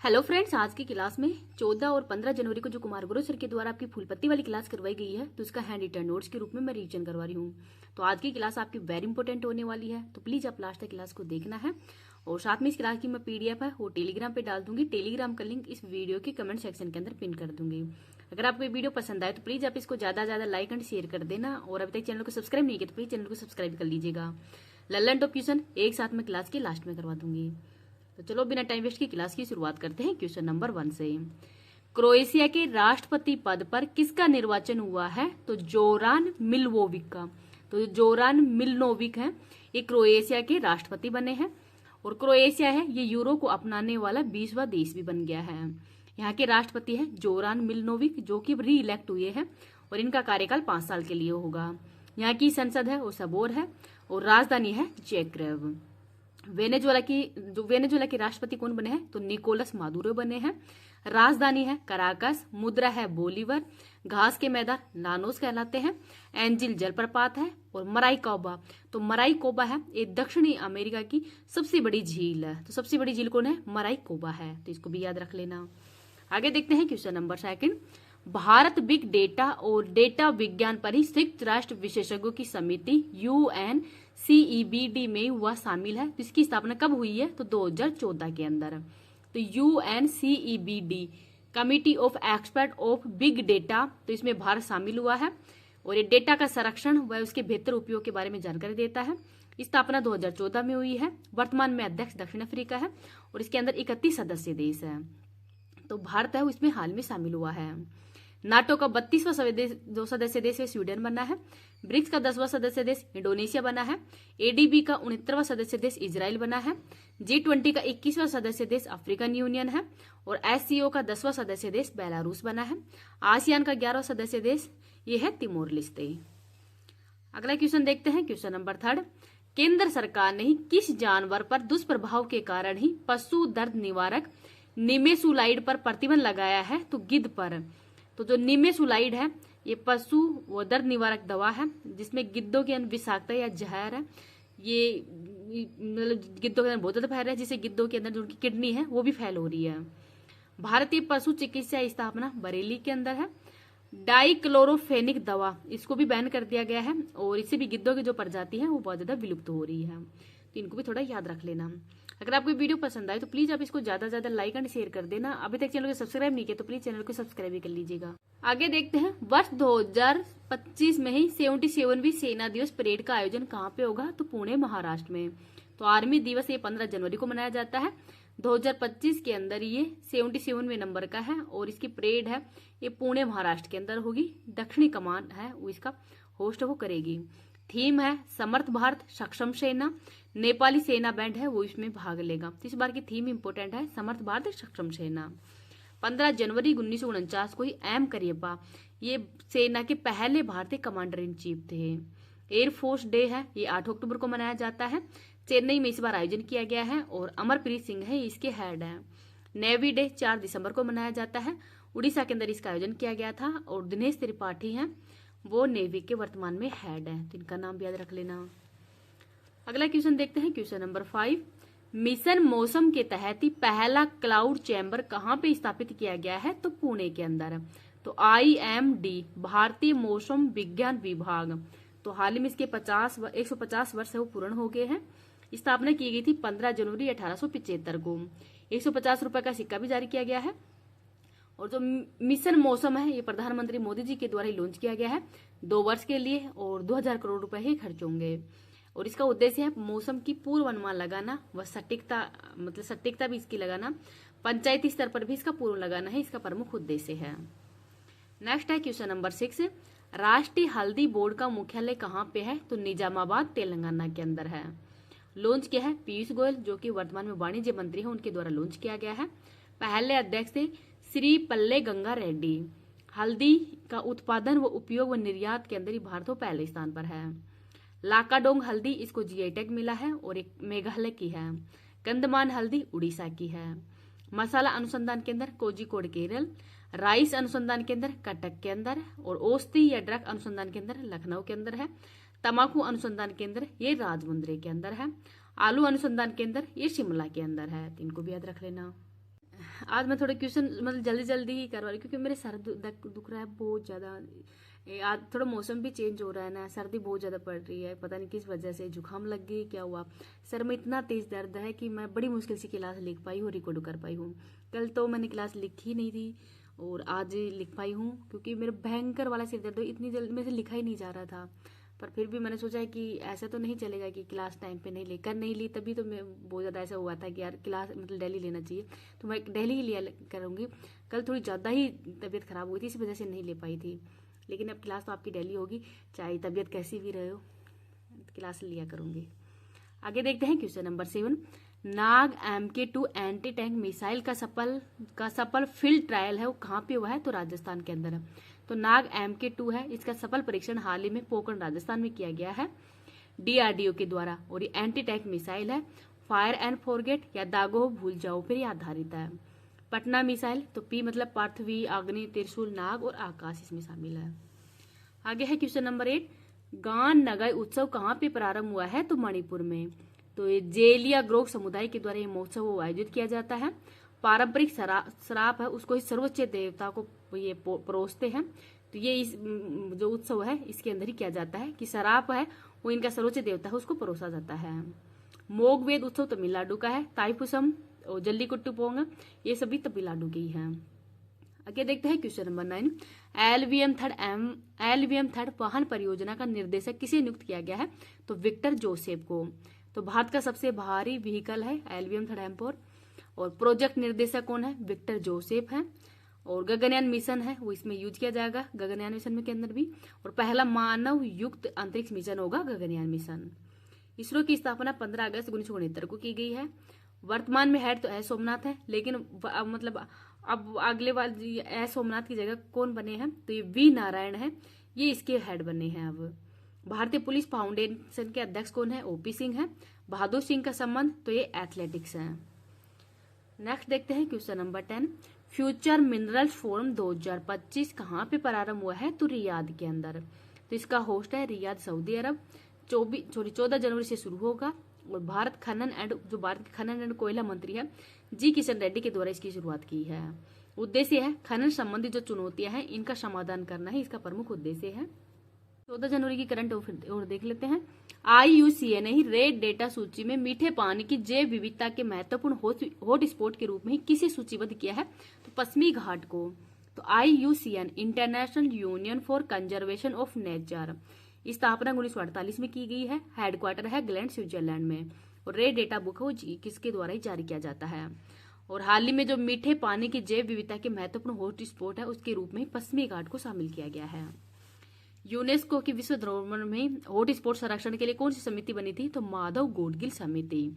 Hello friends, आज की class में 14 और 15 जनवरी को जो कुमार गुरु सर के द्वारा आपकी फूल पत्ती वाली क्लास करवाई गई है, तो उसका हैंड रिटन नोट्स के रूप में मैं रिवीजन करवा रही हूँ। तो आज की क्लास आपकी वेरी इंपॉर्टेंट होने वाली है, तो प्लीज आप लास्ट तक क्लास को देखना है। और साथ में इस क्लास की मैं पीडीएफ है वो टेलीग्राम पे डाल दूंगी। टेलीग्राम का लिंक इस वीडियो के कमेंट सेक्शन के अंदर पिन कर दूंगी। अगर आपको ये वीडियो पसंद आए तो प्लीज आप इसको ज्यादा ज्यादा लाइक एंड शेयर कर देना। और अभी तक चैनल को सब्सक्राइब नहीं किया तो प्लीज चैनल को सब्सक्राइब कर लीजिएगा। लल्लन टॉप क्वेश्चन एक साथ में क्लास के लास्ट में करवा दूंगी। तो चलो बिना टाइम वेस्ट की क्लास की शुरुआत करते हैं क्वेश्चन नंबर 1 से। क्रोएशिया के राष्ट्रपति पद पर किसका निर्वाचन हुआ है? तो जोरान मिलोविक का। तो जोरान मिलोविक है, ये क्रोएशिया के राष्ट्रपति बने हैं। और क्रोएशिया है ये यूरो को अपनाने वाला 20वां देश भी बन गया है। यहाँ के राष्ट्रपति है जोरान मिलोविक, जो कि री इलेक्ट हुए हैं और इनका कार्यकाल 5 साल के लिए होगा। यहाँ की संसद है वो सबोर है और राजधानी है जैग्रेब। वेनेजुएला के राष्ट्रपति कौन बने हैं? तो निकोलस मादुरो बने हैं। राजधानी है कराकस, मुद्रा है बोलीवर, घास के मैदान नानोस कहलाते हैं, एंजिल जलप्रपात है और मराइकोबा। तो मराइकोबा है ये दक्षिणी अमेरिका की सबसे बड़ी झील है। तो सबसे बड़ी झील कौन है? मराइकोबा है, तो इसको भी याद रख लेना। आगे देखते हैं question number 2। Bharat big data और डेटा विज्ञान पर ही संयुक्त राष्ट्र विशेषज्ञों की समिति UNCEBD में हुआ शामिल है। तो इसकी स्थापना कब हुई है? तो 2014 के अंदर। तो UNCEBD committee of expert of big data, तो इसमें भारत शामिल हुआ है और ये डेटा का संरक्षण व उसके बेहतर उपयोग के बारे में जानकारी देता है। स्थापना 2014 में हुई है। वर्तमान में अध्यक्ष दक्षिण अफ्रीका है और इसके अंदर 31 सदस्य देश है। तो भारत है वो इसमें हाल में शामिल हुआ है। नाटो का 32वां सदस्य देश स्वीडन बना है। ब्रिक्स का 10वां सदस्य देश इंडोनेशिया बना है। ADB का 69वां सदस्य देश इजराइल बना है। G20 का 21वां सदस्य देश अफ्रीकन यूनियन है और SCO का 10वां सदस्य देश बेलारूस बना है। आसियान का 11वां सदस्य देश ये है तिमोर लेस्ते। अगला क्वेश्चन देखते हैं क्वेश्चन नंबर 3। केंद्र सरकार ने किस जानवर पर दुष्प्रभाव के कारण ही पशु दर्द निवारक निमेसुलाइड पर प्रतिबंध लगाया है? तो गिद्ध पर। तो जो निमेसुलाइड है ये पशु वो दर्द निवारक दवा है जिसमें गिद्धों के अंदर विषाक्तता या जहर है। ये मतलब गिद्धों के अंदर बहुत ज्यादा फैल रहा है, जिससे गिद्धों के अंदर जो उनकी किडनी है वो भी फैल हो रही है। भारतीय पशु चिकित्सा स्थापना बरेली के अंदर है। डाइक्लोरोफेनिक दवा इसको भी बैन कर दिया गया है और इससे भी गिद्धों की जो प्रजाति है वो बहुत ज्यादा विलुप्त हो रही है। तो इनको भी थोड़ा याद रख लेना। अगर आपको वीडियो पसंद आए तो प्लीज आप इसको ज्यादा ज्यादा लाइक एंड शेयर कर देना। अभी तक चैनल को सब्सक्राइब नहीं किया तो प्लीज चैनल को सब्सक्राइब भी कर लीजिएगा। आगे देखते हैं, वर्ष 2025 में ही 77वीं सेना दिवस परेड का आयोजन कहाँ पे होगा? तो पुणे महाराष्ट्र में। तो आर्मी दिवस ये 15 जनवरी को मनाया जाता है। 2025 के अंदर ये 77वें नंबर का है और इसकी परेड है ये पुणे महाराष्ट्र के अंदर होगी। दक्षिणी कमान है वो इसका होस्ट वो करेगी। थीम है समर्थ भारत सक्षम सेना। नेपाली सेना बैंड है वो इसमें भाग लेगा। तो इस बार की थीम इंपोर्टेंट है समर्थ भारत सक्षम सेना। 15 जनवरी 1949 को ही M करियप्पा ये सेना के पहले भारतीय कमांडर इन चीफ थे। एयरफोर्स डे है ये 8 अक्टूबर को मनाया जाता है। चेन्नई में इस बार आयोजन किया गया है और अमरप्रीत सिंह है इसके हेड है। नेवी डे 4 दिसंबर को मनाया जाता है। उड़ीसा के अंदर इसका आयोजन किया गया था और दिनेश त्रिपाठी हैं वो नेवी के वर्तमान में हेड है, तो इनका नाम भी याद रख लेना। अगला क्वेश्चन देखते हैं क्वेश्चन नंबर 5। मिशन मौसम के तहत ही पहला क्लाउड चैम्बर कहाँ पे स्थापित किया गया है? तो पुणे के अंदर। तो IMD भारतीय मौसम विज्ञान विभाग। तो हाल ही में इसके 150 वर्ष है वो पूर्ण हो गए हैं। स्थापना की गई थी 15 जनवरी 1875 को। 150 रुपए का सिक्का भी जारी किया गया है। और जो मिशन मौसम है ये प्रधानमंत्री मोदी जी के द्वारा ही लॉन्च किया गया है 2 वर्ष के लिए और 2000 करोड़ रुपए ही खर्च होंगे। और इसका उद्देश्य है मौसम की पूर्व अनुमान लगाना व सटीकता भी इसकी लगाना। पंचायती स्तर पर भी इसका पूर्व लगाना है, इसका प्रमुख उद्देश्य है। नेक्स्ट है क्वेश्चन नंबर 6। राष्ट्रीय हल्दी बोर्ड का मुख्यालय कहाँ पे है? तो निजामाबाद तेलंगाना के अंदर है। लॉन्च किया है पीयूष गोयल जो कि वर्तमान में वाणिज्य मंत्री है, उनके द्वारा लॉन्च किया गया है। पहले अध्यक्ष थे श्री पल्ले गंगा रेड्डी। हल्दी का उत्पादन व उपयोग व निर्यात के अंदर ही भारत पहले स्थान पर है। लाकाडोंग हल्दी इसको GI टैग मिला है और एक मेघालय की है। कंदमान हल्दी उड़ीसा की है। मसाला अनुसंधान केंद्र कोझिकोड केरल। राइस अनुसंधान केंद्र कटक के अंदर और औषधि या ड्रग अनुसंधान केंद्र लखनऊ के अंदर है। तंबाकू अनुसंधान केंद्र ये राजमुंद्री के अंदर है। आलू अनुसंधान केंद्र ये शिमला के अंदर है, तो इनको भी याद रख लेना। आज मैं थोड़े क्वेश्चन मतलब जल्दी जल्दी ही करवा रही हूँ, क्योंकि मेरे सर दुख रहा है बहुत ज़्यादा। आज थोड़ा मौसम भी चेंज हो रहा है ना, सर्दी बहुत ज़्यादा पड़ रही है, पता नहीं किस वजह से, जुकाम लग गई क्या हुआ। सर में इतना तेज़ दर्द है कि मैं बड़ी मुश्किल से क्लास लिख पाई हूँ, रिकॉर्ड कर पाई हूँ। कल तो मैंने क्लास लिखी नहीं थी और आज लिख पाई हूँ, क्योंकि मेरा भयंकर वाला सिर दर्द इतनी जल्दी मेरे से लिखा ही नहीं जा रहा था। पर फिर भी मैंने सोचा कि ऐसा तो नहीं चलेगा कि क्लास टाइम पे नहीं ली, तभी तो मैं बहुत ज़्यादा ऐसा हुआ था कि यार क्लास मतलब डेली लेना चाहिए, तो मैं डेली ही लिया करूँगी। कल थोड़ी ज़्यादा ही तबीयत ख़राब हुई थी, इसी वजह से नहीं ले पाई थी, लेकिन अब क्लास तो आपकी डेली होगी, चाहे तबीयत कैसी भी रहे हो, क्लास लिया करूँगी। आगे देखते हैं क्वेश्चन नंबर 7। नाग MK2 एंटी टैंक मिसाइल का सफल फील्ड ट्रायल है वो कहाँ पे हुआ है, तो राजस्थान के अंदर है। तो नाग MK2 है, इसका सफल परीक्षण हाल ही में पोखरण राजस्थान में किया गया है DRDO के द्वारा, और ये एंटी टैंक मिसाइल है, फायर एंड फॉरगेट या दागो भूल जाओ पर आधारित है। पटना मिसाइल, तो P मतलब पृथ्वी, अग्नि, त्रिशूल, नाग और आकाश इसमें शामिल है। आगे है क्वेश्चन नंबर 8। गान नगाई उत्सव कहाँ पे प्रारंभ हुआ है, तो मणिपुर में। तो ये जेलिया ग्रोह समुदाय के द्वारा ये महोत्सव आयोजित किया जाता है। पारंपरिक शराब है उसको इस सर्वोच्च देवता को ये परोसते हैं, तो ये इस जो उत्सव है इसके अंदर ही किया जाता है कि शराब है वो इनका सर्वोच्च देवता है उसको परोसा जाता है। मोगवेद उत्सव तमिलनाडु का है। ताइपुसम और जल्लीकुट्टू पोंग ये सभी तमिलनाडु के ही हैं। आगे देखते हैं क्वेश्चन नंबर 9। LVM थर्ड वाहन परियोजना का निर्देशक किसे नियुक्त किया गया है, तो विक्टर जोसेफ को। तो भारत का सबसे भारी व्हीकल है LVM थर्ड M4, और प्रोजेक्ट निर्देशक कौन है, विक्टर जोसेफ है। और गगनयान मिशन है वो इसमें यूज किया जाएगा, गगनयान मिशन में के अंदर भी, और पहला मानव युक्त अंतरिक्ष मिशन होगा गगनयान मिशन। इसरो की स्थापना 15 अगस्त 1969 को की गई है। वर्तमान में हेड तो एस सोमनाथ है, लेकिन मतलब अब अगले बार एस सोमनाथ की जगह कौन बने हैं, तो ये V नारायण है, ये इसके हेड बने हैं अब। भारतीय पुलिस फाउंडेशन के अध्यक्ष कौन है, OP सिंह है। बहादुर सिंह का संबंध, तो ये एथलेटिक्स है। नेक्स्ट देखते हैं question number 10। Future mineral forum 2025 कहाँ पे प्रारंभ हुआ है, तो रियाद के अंदर। तो इसका होस्ट है रियाद, सऊदी अरब। 14 जनवरी से शुरू होगा, और भारत के खनन एंड कोयला मंत्री है G किशन रेड्डी के द्वारा इसकी शुरुआत की है। उद्देश्य है खनन संबंधी जो चुनौतियां हैं इनका समाधान करना ही इसका प्रमुख उद्देश्य है। 14 जनवरी की करंट और देख लेते हैं। IUCN ने ही रेड डेटा सूची में मीठे पानी की जैव विविधता के महत्वपूर्ण हॉट स्पॉट के रूप में किसे सूचीबद्ध किया है, तो पश्चिमी घाट को। तो IUCN international union for conservation of nature, स्थापना 1948 में की गई है। हेडक्वार्टर है ग्लैंड, स्विट्जरलैंड में, और रेड डेटा बुक है वो किसके द्वारा ही जारी किया जाता है। और हाल ही में जो मीठे पानी की जैव विविधता के महत्वपूर्ण हॉट स्पॉट है उसके रूप में पश्चिमी घाट को शामिल किया गया है। यूनेस्को की विश्व धरोहर में हॉट स्पॉट संरक्षण के लिए कौन सी समिति बनी थी, तो माधव गौडगिल समिति,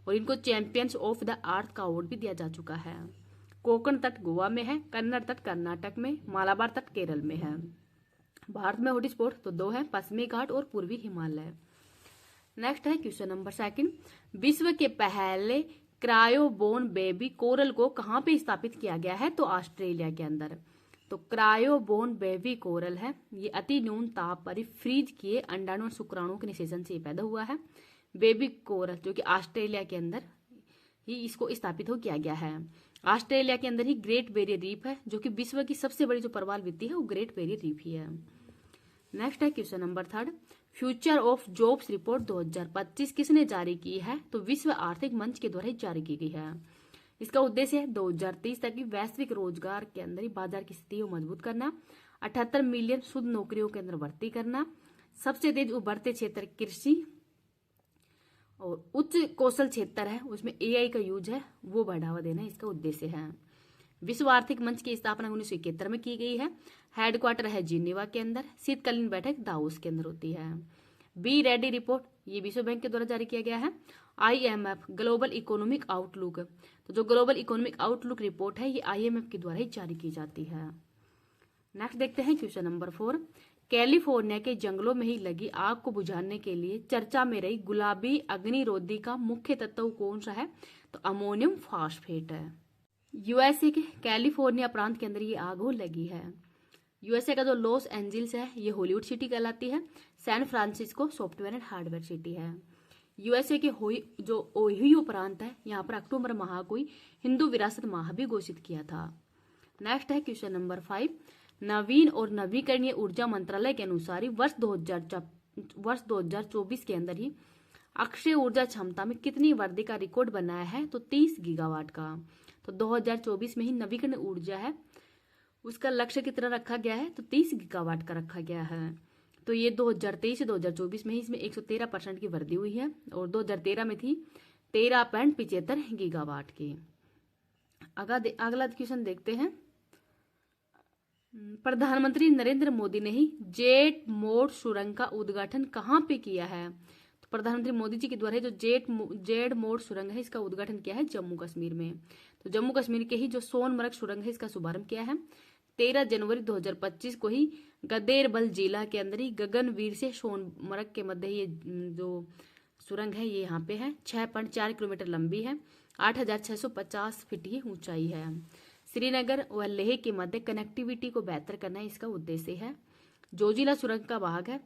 और इनको चैंपियंस ऑफ द अर्थ का अवार्ड भी दिया जा चुका है। कोंकण तट गोवा में है, कन्नड़ तट कर्नाटक में, मालाबार तट केरल में है। भारत में हॉट स्पॉट तो 2 है, पश्चिमी घाट और पूर्वी हिमालय। नेक्स्ट है क्वेश्चन नंबर 2। विश्व के पहले क्रायोबोन बेबी कोरल को कहाँ पे स्थापित किया गया है, तो ऑस्ट्रेलिया के अंदर। तो क्रायोबोन बेबी कोरल है, ये अति न्यून ताप पर फ्रीज किए अंडाणु और शुक्राणुओं के निषेचन से पैदा हुआ है। बेबी कोरल जो कि ऑस्ट्रेलिया के अंदर ही इसको स्थापित हो किया गया है। ऑस्ट्रेलिया के अंदर ही ग्रेट बैरियर रीफ है, जो कि विश्व की सबसे बड़ी जो प्रवाल भित्ति है वो ग्रेट बैरियर रीफ ही है। नेक्स्ट है question number 3। Future of jobs report 2025 किसने जारी की है, तो विश्व आर्थिक मंच के द्वारा जारी की गई है। इसका उद्देश्य है 2030 तक की वैश्विक रोजगार के अंदर ही बाजार की स्थिति को मजबूत करना, 78 मिलियन शुद्ध नौकरियों के अंदर भर्ती करना, सबसे तेज उभरते क्षेत्र कृषि और उच्च कौशल क्षेत्र है उसमें AI का यूज है वो बढ़ावा देना इसका उद्देश्य है। विश्व आर्थिक मंच की स्थापना 1971 में की गई है। हेडक्वार्टर है जिनेवा के अंदर। शीतकालीन बैठक दावोस के अंदर होती है। बी रेडी रिपोर्ट ये विश्व बैंक के द्वारा जारी किया गया है। IMF ग्लोबल इकोनॉमिक आउटलुक, तो जो ग्लोबल इकोनॉमिक आउटलुक रिपोर्ट है ये IMF के द्वारा ही जारी की जाती है। नेक्स्ट देखते हैं क्वेश्चन नंबर 4। कैलिफोर्निया के जंगलों में ही लगी आग को बुझाने के लिए चर्चा में रही गुलाबी अग्निरोधी का मुख्य तत्व कौन सा है, तो अमोनियम फास्फेट है। USA के कैलिफोर्निया प्रांत के अंदर ये आग हो लगी है। USA का जो लॉस एंजल्स है ये हॉलीवुड सिटी कहलाती है। San Francisco software and hardware city है। यूएसए के जो ओहियो प्रांत है, यहाँ पर अक्टूबर माह को हिंदू विरासत माह भी घोषित किया था। नेक्स्ट है क्वेश्चन नंबर 5। नवीन और नवीकरणीय ऊर्जा मंत्रालय के अनुसार वर्ष 2024 के अंदर ही अक्षय ऊर्जा क्षमता में कितनी वृद्धि का रिकॉर्ड बनाया है? तो 30 गीगावाट का। तो 2024 में ही नवीकरणीय ऊर्जा है, उसका लक्ष्य कितना रखा गया है? तो 30 गीगावाट का रखा गया है। तो ये 2023 से 2024 में ही इसमें 113% की वृद्धि हुई है और 2013 में थी 13.75 गीगावाट की। अगला क्वेश्चन देखते हैं। प्रधानमंत्री नरेंद्र मोदी ने ही जेट मोड सुरंग का उद्घाटन कहाँ पे किया है? तो प्रधानमंत्री मोदी जी के द्वारा जो जेट मोड सुरंग है, इसका उद्घाटन किया है जम्मू कश्मीर में। तो जम्मू कश्मीर के ही जो सोनमर्ग सुरंग है, इसका शुभारंभ किया है 13 जनवरी 2025 को ही गदेरबल जिला के अंदर ही गगनवीर से सोनमर्ग के मध्य ये जो सुरंग है ये यहाँ पे है। 6.4 किलोमीटर लंबी है, 8,650 फीट की ऊंचाई है। श्रीनगर व लेह के मध्य कनेक्टिविटी को बेहतर करना इसका उद्देश्य है। जोजिला सुरंग का भाग है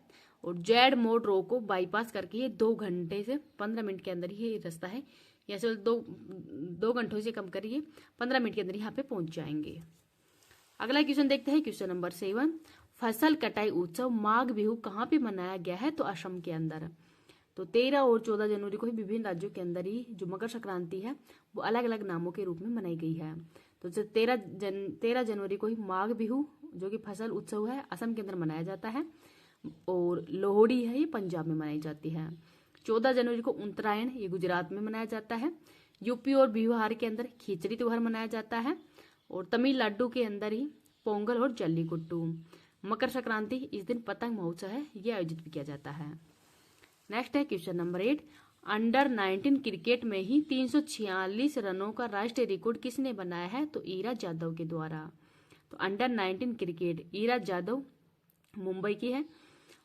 और जेड मोड रो को बाईपास करके ये 2 घंटे से 15 मिनट के अंदर ही ये रास्ता है, या से 2 घंटों से कम करिए 15 मिनट के अंदर यहाँ पे पहुंच जाएंगे। अगला क्वेश्चन देखते हैं, क्वेश्चन नंबर 7। फसल कटाई उत्सव माघ बिहू कहाँ पे मनाया गया है? तो असम के अंदर। तो 13 और 14 जनवरी को ही विभिन्न राज्यों के अंदर ही जो मकर संक्रांति है वो अलग अलग नामों के रूप में मनाई गई है। तो 13 जनवरी को ही माघ बिहू जो कि फसल उत्सव है असम के अंदर मनाया जाता है, और लोहड़ी है ये पंजाब में मनाई जाती है। 14 जनवरी को उत्तरायण ये गुजरात में मनाया जाता है। यूपी और बिहार के अंदर खिचड़ी त्योहार मनाया जाता है, और तमिलनाडु के अंदर ही पोंगल और जल्लीकट्टू। मकर संक्रांति इस दिन पतंग महोत्सव है ये आयोजित भी किया जाता है। नेक्स्ट है क्वेश्चन नंबर 8। अंडर 19 क्रिकेट में ही 346 रनों का राष्ट्रीय रिकॉर्ड किसने बनाया है? तो ईरा जादव के द्वारा। तो अंडर 19 क्रिकेट ईरा जादव मुंबई की है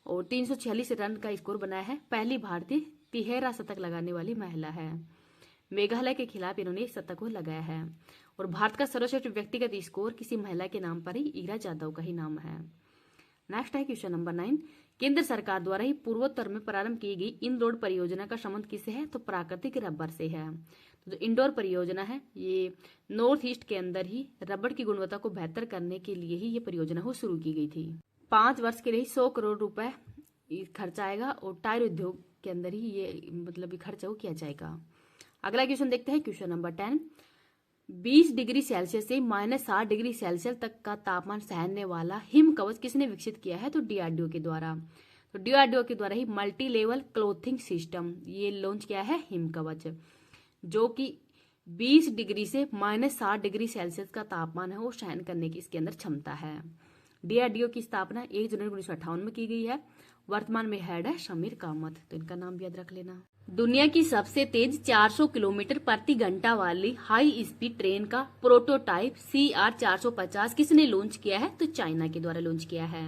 और 346 रन का स्कोर बनाया है। पहली भारतीय तिहरा शतक लगाने वाली महिला है। मेघालय के खिलाफ इन्होंने एक शतक को लगाया है, और भारत का सर्वश्रेष्ठ व्यक्तिगत स्कोर किसी महिला के नाम पर ही ईरा जादव का ही नाम है। नेक्स्ट है क्वेश्चन नंबर 9। केंद्र सरकार द्वारा ही पूर्वोत्तर में प्रारंभ की गई इन रोड परियोजना का संबंध किससे है? तो प्राकृतिक रबर से है। तो जो इंडोर परियोजना है ये नॉर्थ ईस्ट के अंदर ही रबर की गुणवत्ता को बेहतर करने के लिए ही ये परियोजना हो शुरू की गई थी। 5 वर्ष के लिए 100 करोड़ रुपए खर्च आएगा, और टायर उद्योग के अंदर ही ये मतलब खर्चा किया जाएगा। अगला क्वेश्चन देखते हैं, क्वेश्चन नंबर 10। 20 डिग्री सेल्सियस से -60 डिग्री सेल्सियस तक का तापमान सहने वाला हिम कवच किसने विकसित किया है? तो डीआरडीओ के द्वारा। तो डीआरडीओ के द्वारा ही मल्टी लेवल क्लोथिंग सिस्टम ये लॉन्च किया है हिम कवच, जो कि 20 डिग्री से -60 डिग्री सेल्सियस का तापमान है वो सहन करने की इसके अंदर क्षमता है। डीआरडीओ की स्थापना 1 जनवरी 1958 में की गई है। वर्तमान में हेड है समीर कामत, तो इनका नाम भी याद रख लेना। दुनिया की सबसे तेज 400 किलोमीटर प्रति घंटा वाली हाई स्पीड ट्रेन का प्रोटोटाइप CR450 किसने लॉन्च किया है? तो चाइना के द्वारा लॉन्च किया है।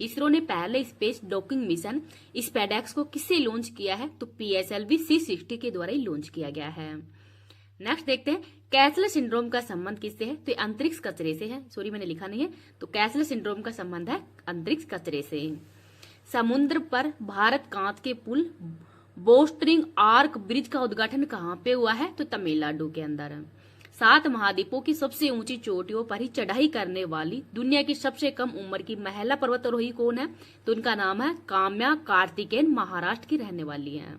इसरो ने पहले स्पेस डॉकिंग मिशन स्पेडेक्स को किससे लॉन्च किया है? तो PSLV C60 के द्वारा ही लॉन्च किया गया है। नेक्स्ट देखते हैं, कैसलर सिंड्रोम का संबंध किससे है? तो अंतरिक्ष कचरे से है। सॉरी मैंने लिखा नहीं है, तो कैसलर सिंड्रोम का संबंध है अंतरिक्ष कचरे से। समुद्र पर भारत कांच के पुल बोस्टरिंग आर्क ब्रिज का उद्घाटन कहाँ पे हुआ है? तो तमिलनाडु के अंदर। 7 महाद्वीपों की सबसे ऊंची चोटियों पर ही चढ़ाई करने वाली दुनिया की सबसे कम उम्र की महिला पर्वतारोही कौन है? तो उनका नाम है काम्या कार्तिकेयन, महाराष्ट्र की रहने वाली है।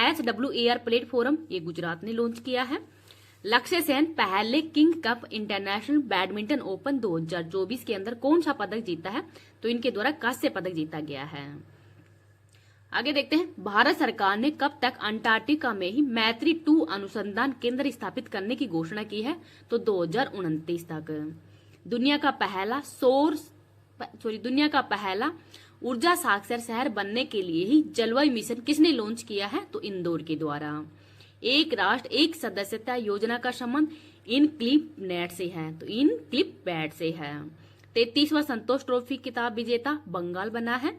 SWAR प्लेटफॉर्म ये गुजरात ने लॉन्च किया है। लक्ष्य सेन पहले king cup international badminton open 2024 के अंदर कौन सा पदक जीता है? तो इनके द्वारा कांस्य पदक जीता गया है। आगे देखते हैं, भारत सरकार ने कब तक अंटार्कटिका में ही मैत्री 2 अनुसंधान केंद्र स्थापित करने की घोषणा की है? तो 2029 तक। दुनिया का पहला ऊर्जा साक्षर शहर बनने के लिए ही जलवायु मिशन किसने लॉन्च किया है? तो इंदौर के द्वारा। एक राष्ट्र एक सदस्यता योजना का संबंध इनक्लिप नेट से है, तो इनक्लिप पैड से है। 33वां संतोष ट्रॉफी किताब विजेता बंगाल बना है।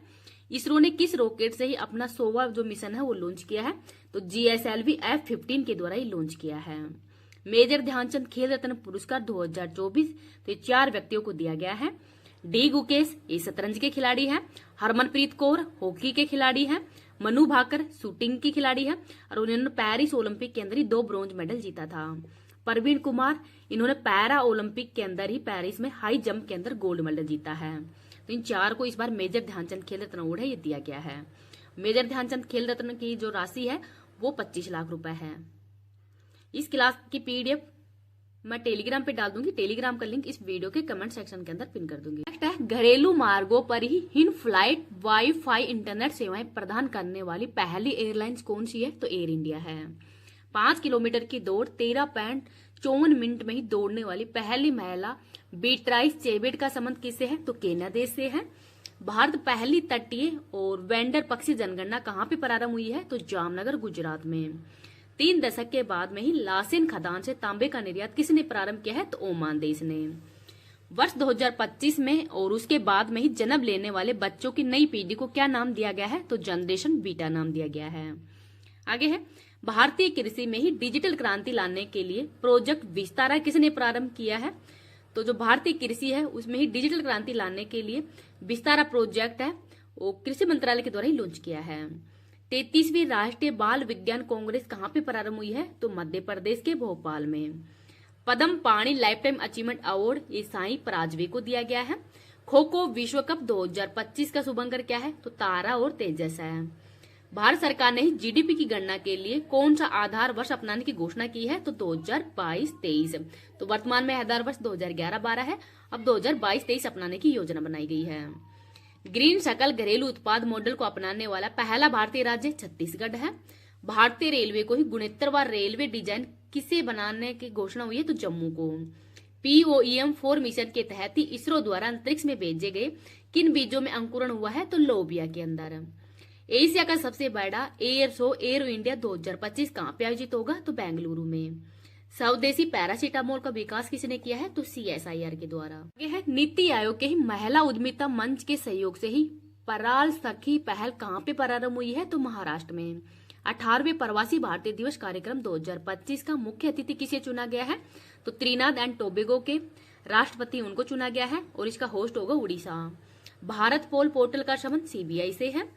इसरो ने किस रॉकेट से ही अपना 100वां जो मिशन है वो लॉन्च किया है? तो GSLV F-15 के द्वारा ही लॉन्च किया है। मेजर ध्यानचंद खेल रत्न पुरस्कार 2024 तो 4 व्यक्तियों को दिया गया है। डी गुकेश ये शतरंज के खिलाड़ी हैं। हरमनप्रीत कौर हॉकी के खिलाड़ी हैं। मनु भाकर शूटिंग की खिलाड़ी है और उन्होंने पेरिस ओलंपिक के अंदर ही 2 ब्रॉन्ज मेडल जीता था। प्रवीण कुमार, इन्होंने पैरा ओलंपिक के अंदर ही पेरिस में हाई जंप के अंदर गोल्ड मेडल जीता है। तो इन 4 को इस बार मेजर ध्यानचंद खेल रत्न अवार्ड है, ये दिया गया है। मेजर ध्यानचंद खेल रत्न की जो राशि है वो 25 लाख रुपए है। इस क्लास की पीडीएफ मैं टेलीग्राम पे डाल दूंगी, टेलीग्राम का लिंक इस वीडियो के कमेंट सेक्शन के अंदर पिन कर दूंगी। नेक्स्ट है, घरेलू मार्गों पर ही इन फ्लाइट वाईफाई इंटरनेट सेवाएं प्रदान करने वाली पहली एयरलाइंस कौन सी है? तो एयर इंडिया है। 5 किलोमीटर की दौड़ 13.54 मिनट में ही दौड़ने वाली पहली महिला बीट्राइस चेबेट का संबंध किससे है? तो केन्या देश से है। भारत पहली तटीय और वेंडर पक्षी जनगणना कहाँ पे प्रारंभ हुई है? तो जामनगर गुजरात में। 3 दशक के बाद में ही लासेन खदान से तांबे का निर्यात किसने प्रारंभ किया है? तो ओमान देश ने। वर्ष 2025 में और उसके बाद में ही जन्म लेने वाले बच्चों की नई पीढ़ी को क्या नाम दिया गया है? तो जनरेशन बीटा नाम दिया गया है। आगे है, भारतीय कृषि में ही डिजिटल क्रांति लाने के लिए प्रोजेक्ट विस्तारा किसने प्रारंभ किया है? तो जो भारतीय कृषि है उसमें ही डिजिटल क्रांति लाने के लिए विस्तारा प्रोजेक्ट है वो कृषि मंत्रालय के द्वारा ही लॉन्च किया है। 33वीं राष्ट्रीय बाल विज्ञान कांग्रेस कहाँ पे प्रारंभ हुई है? तो मध्य प्रदेश के भोपाल में। पद्म पाणी लाइफ टाइम अचीवमेंट अवार्ड ये साई पराजवे को दिया गया है। खो खो विश्व कप 2025 का शुभंकर क्या है? तो तारा और तेजस है। भारत सरकार ने ही जीडीपी की गणना के लिए कौन सा आधार वर्ष अपनाने की घोषणा की है? तो 2022-23। तो वर्तमान में आधार वर्ष 2011-12 है, अब 2022-23 अपनाने की योजना बनाई गई है। ग्रीन सकल घरेलू उत्पाद मॉडल को अपनाने वाला पहला भारतीय राज्य छत्तीसगढ़ है। भारतीय रेलवे को ही गुणोत्तरवार रेलवे डिजाइन किसे बनाने की घोषणा हुई है? तो जम्मू को। POEM-4 मिशन के तहत ही इसरो द्वारा अंतरिक्ष में भेजे गए किन बीजों में अंकुरण हुआ है? तो लोबिया के अंदर। एशिया का सबसे बड़ा एयर शो एरो इंडिया 2025 कहाँ पे आयोजित होगा? तो बेंगलुरु में। स्वदेशी पैरासीटामोल का विकास किसने किया है? तो CSIR के द्वारा। यह है, नीति आयोग के ही महिला उद्यमिता मंच के सहयोग से ही पराल सखी पहल कहाँ पे प्रारंभ हुई है? तो महाराष्ट्र में। 18वें प्रवासी भारतीय दिवस कार्यक्रम 2025 का मुख्य अतिथि किसे चुना गया है? तो त्रिनाद एंड टोबेगो के राष्ट्रपति उनको चुना गया है और इसका होस्ट होगा उड़ीसा। भारत पोल पोर्टल का संबंध CBI से है।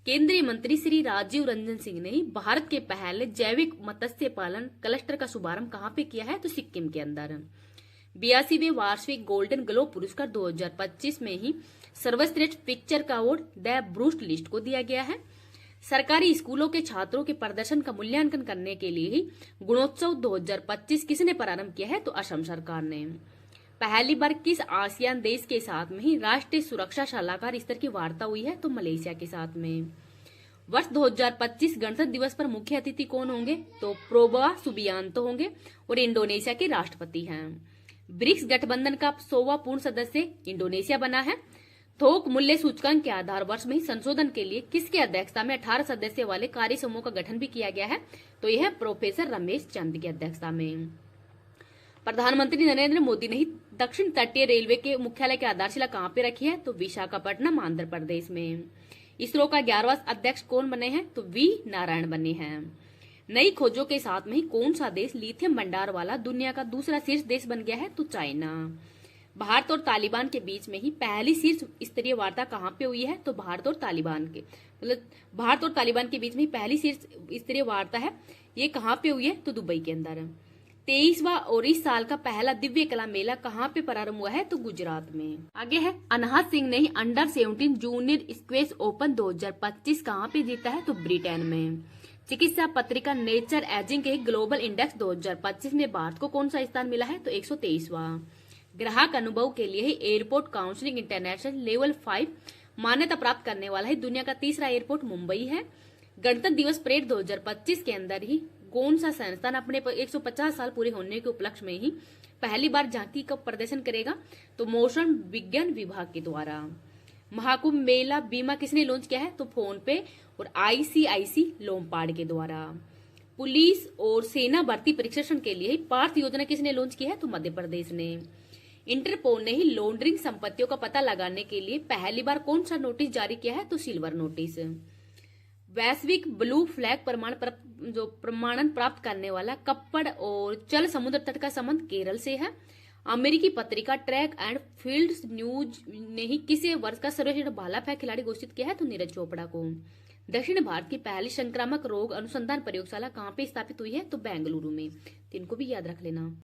केंद्रीय मंत्री श्री राजीव रंजन सिंह ने भारत के पहले जैविक मत्स्य पालन क्लस्टर का शुभारंभ कहाँ पे किया है? तो सिक्किम के अंदर। 82वें वार्षिक गोल्डन ग्लोब पुरस्कार 2025 में ही सर्वश्रेष्ठ पिक्चर का अवार्ड द ब्रूस्ट लिस्ट को दिया गया है। सरकारी स्कूलों के छात्रों के प्रदर्शन का मूल्यांकन करने के लिए ही गुणोत्सव 2025 किसने प्रारंभ किया है? तो असम सरकार ने। पहली बार किस आसियान देश के साथ में ही राष्ट्रीय सुरक्षा सलाहकार स्तर की वार्ता हुई है? तो मलेशिया के साथ में। वर्ष 2025 गणतंत्र दिवस पर मुख्य अतिथि कौन होंगे? तो प्रोबा सुबियांतो होंगे और इंडोनेशिया के राष्ट्रपति हैं। ब्रिक्स गठबंधन का 100वां पूर्ण सदस्य इंडोनेशिया बना है। थोक मूल्य सूचकांक के आधार वर्ष में ही संशोधन के लिए किसकी अध्यक्षता में 18 सदस्य वाले कार्य समूह का गठन भी किया गया है? तो यह प्रोफेसर रमेश चंद की अध्यक्षता में। प्रधानमंत्री नरेंद्र मोदी ने ही दक्षिण तटीय रेलवे के मुख्यालय की आधारशिला कहाँ पे रखी है? तो विशाखापट्टनम आंध्र प्रदेश में। इसरो का 11वां अध्यक्ष कौन बने हैं? तो V नारायण बने हैं। नई खोजों के साथ में ही कौन सा देश लिथियम भंडार वाला दुनिया का दूसरा शीर्ष देश बन गया है? तो चाइना। भारत और तालिबान के बीच में ही पहली शीर्ष स्तरीय वार्ता कहाँ पे हुई है? तो भारत और तालिबान के बीच में पहली शीर्ष स्तरीय वार्ता है, ये कहाँ पे हुई है? तो दुबई के अंदर। 23वां और इस साल का पहला दिव्य कला मेला कहाँ पे प्रारंभ हुआ है? तो गुजरात में। आगे है, अनहद सिंह ने ही अंडर 17 जूनियर स्क्वैश ओपन 2025 कहाँ पे जीता है? तो ब्रिटेन में। चिकित्सा पत्रिका नेचर एजिंग के ग्लोबल इंडेक्स 2025 में भारत को कौन सा स्थान मिला है? तो 123वां। ग्राहक अनुभव के लिए एयरपोर्ट काउंसिलिंग इंटरनेशनल लेवल 5 मान्यता प्राप्त करने वाला है दुनिया का तीसरा एयरपोर्ट मुंबई है। गणतंत्र दिवस परेड 2025 के अंदर ही कौन सा संस्थान अपने 150 साल पूरे होने के उपलक्ष्य में ही पहली बार झांकी का प्रदर्शन करेगा? तो मौसम विज्ञान विभाग के द्वारा। महाकुंभ मेला बीमा किसने लॉन्च किया है? तो फोन पे और ICIC लोमपाड के द्वारा। पुलिस और सेना भर्ती प्रशिक्षण के लिए पार्थ योजना किसने लॉन्च की है? तो मध्य प्रदेश ने। इंटरपोल ने ही लॉन्ड्रिंग संपत्तियों का पता लगाने के लिए पहली बार कौन सा नोटिस जारी किया है? तो सिल्वर नोटिस। वैश्विक ब्लू फ्लैग प्रमाणन प्राप्त करने वाला कप्पड़ और चल समुद्र तट का संबंध केरल से है। अमेरिकी पत्रिका ट्रैक एंड फील्ड न्यूज ने ही किसे वर्ष का सर्वश्रेष्ठ भाला फेंक खिलाड़ी घोषित किया है? तो नीरज चोपड़ा को। दक्षिण भारत की पहली संक्रामक रोग अनुसंधान प्रयोगशाला कहाँ पे स्थापित हुई है? तो बेंगलुरु में। तो इनको भी याद रख लेना।